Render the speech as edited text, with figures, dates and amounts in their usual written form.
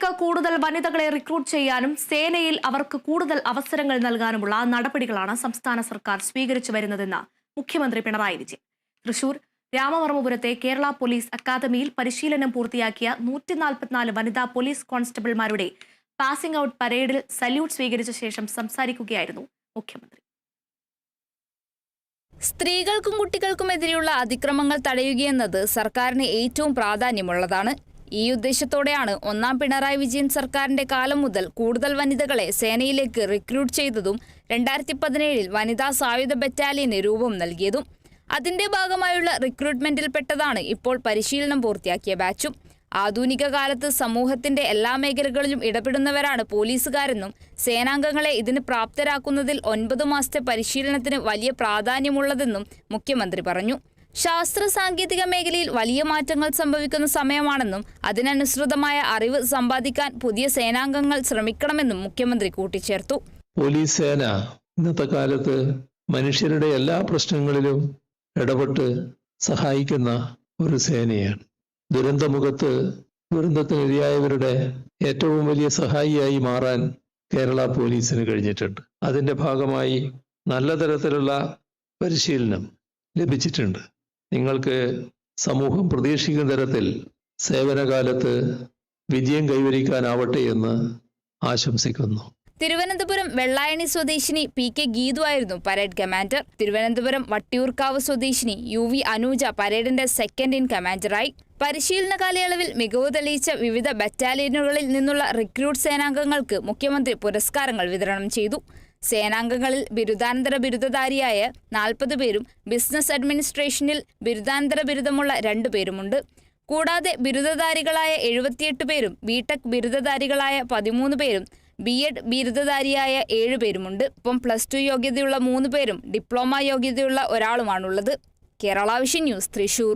സേനയിലേക്ക് കൂടുതൽ വനിതകളെ റിക്രൂട്ട് ചെയ്യാനും സേനയിൽ അവർക്ക് കൂടുതൽ അവസരങ്ങൾ നൽകാനുമുള്ള നടപടികളാണ് സംസ്ഥാന സർക്കാർ സ്വീകരിച്ചു വരുന്നതെന്ന് മുഖ്യമന്ത്രി പിണറായി വിജയൻ. തൃശൂർ രാമവർമ്മപുരത്തെ കേരള പോലീസ് അക്കാദമിയിൽ പരിശീലനം പൂർത്തിയാക്കിയ 144 വനിതാ പോലീസ് കോൺസ്റ്റബിൾമാരുടെ പാസിംഗ് ഔട്ട് പരേഡിൽ സല്യൂട്ട് സ്വീകരിച്ച ശേഷം സംസാരിക്കുകയായിരുന്നു മുഖ്യമന്ത്രി. സ്ത്രീകൾക്കും കുട്ടികൾക്കുമെതിരെയുള്ള അതിക്രമങ്ങൾ തടയുകയെന്നത് സർക്കാരിന് ഏറ്റവും പ്രാധാന്യമുള്ളതാണ്. ഈ ഉദ്ദേശത്തോടെയാണ് ഒന്നാം പിണറായി വിജയൻ സർക്കാരിന്റെ കാലം മുതൽ കൂടുതൽ വനിതകളെ സേനയിലേക്ക് റിക്രൂട്ട് ചെയ്തതും 2017 വനിതാ സായുധ ബറ്റാലിയന് രൂപം നൽകിയതും. അതിന്റെ ഭാഗമായുള്ള റിക്രൂട്ട്മെന്റിൽപ്പെട്ടതാണ് ഇപ്പോൾ പരിശീലനം പൂർത്തിയാക്കിയ ബാച്ചും. ആധുനിക കാലത്ത് സമൂഹത്തിന്റെ എല്ലാ മേഖലകളിലും ഇടപെടുന്നവരാണ് പോലീസുകാരെന്നും സേനാംഗങ്ങളെ ഇതിന് പ്രാപ്തരാക്കുന്നതിൽ 9 മാസത്തെ പരിശീലനത്തിന് വലിയ പ്രാധാന്യമുള്ളതെന്നും മുഖ്യമന്ത്രി പറഞ്ഞു. ശാസ്ത്ര സാങ്കേതിക മേഖലയിൽ വലിയ മാറ്റങ്ങൾ സംഭവിക്കുന്ന സമയമാണെന്നും അതിനനുസൃതമായ അറിവ് സമ്പാദിക്കാൻ പുതിയ സേനാംഗങ്ങൾ ശ്രമിക്കണമെന്നും മുഖ്യമന്ത്രി കൂട്ടിച്ചേർത്തു. പോലീസ് സേന ഇന്നത്തെ കാലത്ത് മനുഷ്യരുടെ എല്ലാ പ്രശ്നങ്ങളിലും ഇടപെട്ട് സഹായിക്കുന്ന ഒരു സേനയാണ്. ദുരന്തമുഖത്ത് ദുരന്തത്തിനിരയായവരുടെ ഏറ്റവും വലിയ സഹായിയായി മാറാൻ കേരള പോലീസിന് കഴിഞ്ഞിട്ടുണ്ട്. അതിൻ്റെ ഭാഗമായി നല്ല തരത്തിലുള്ള പരിശീലനം ലഭിച്ചിട്ടുണ്ട്. നിങ്ങൾക്ക് സമൂഹം പ്രതീക്ഷിക്കുന്ന തരത്തിൽ സേവനകാലത്ത് വിജയം കൈവരിക്കാനാവട്ടെ എന്ന് ആശംസിക്കുന്നു. തിരുവനന്തപുരം വെള്ളായണി സ്വദേശിനി PK ഗീതു ആയിരുന്നു പരേഡ് കമാൻഡർ. തിരുവനന്തപുരം വട്ടിയൂർക്കാവ് സ്വദേശിനി UV അനൂജ പരേഡിന്റെ സെക്കൻഡ് ഇൻ കമാൻഡറായി. പരിശീലന കാലയളവിൽ മികവ് തെളിയിച്ച വിവിധ ബറ്റാലിയനുകളിൽ നിന്നുള്ള റിക്രൂട്ട് സേനാംഗങ്ങൾക്ക് മുഖ്യമന്ത്രി പുരസ്കാരങ്ങൾ വിതരണം ചെയ്തു. സേനാംഗങ്ങളിൽ ബിരുദാനന്തര ബിരുദധാരിയായ 40 പേരും ബിസിനസ് അഡ്മിനിസ്ട്രേഷനിൽ ബിരുദാനന്തര ബിരുദമുള്ള 2 പേരുമുണ്ട്. കൂടാതെ ബിരുദധാരികളായ 78 പേരും ബിടെക് ബിരുദധാരികളായ 13 പേരും B.Ed ബിരുദധാരിയായ 7 പേരുമുണ്ട്. ഒപ്പം +2 യോഗ്യതയുള്ള 3 പേരും ഡിപ്ലോമ യോഗ്യതയുള്ള ഒരാളുമാണുള്ളത്. Kerala vision news, Thrissur.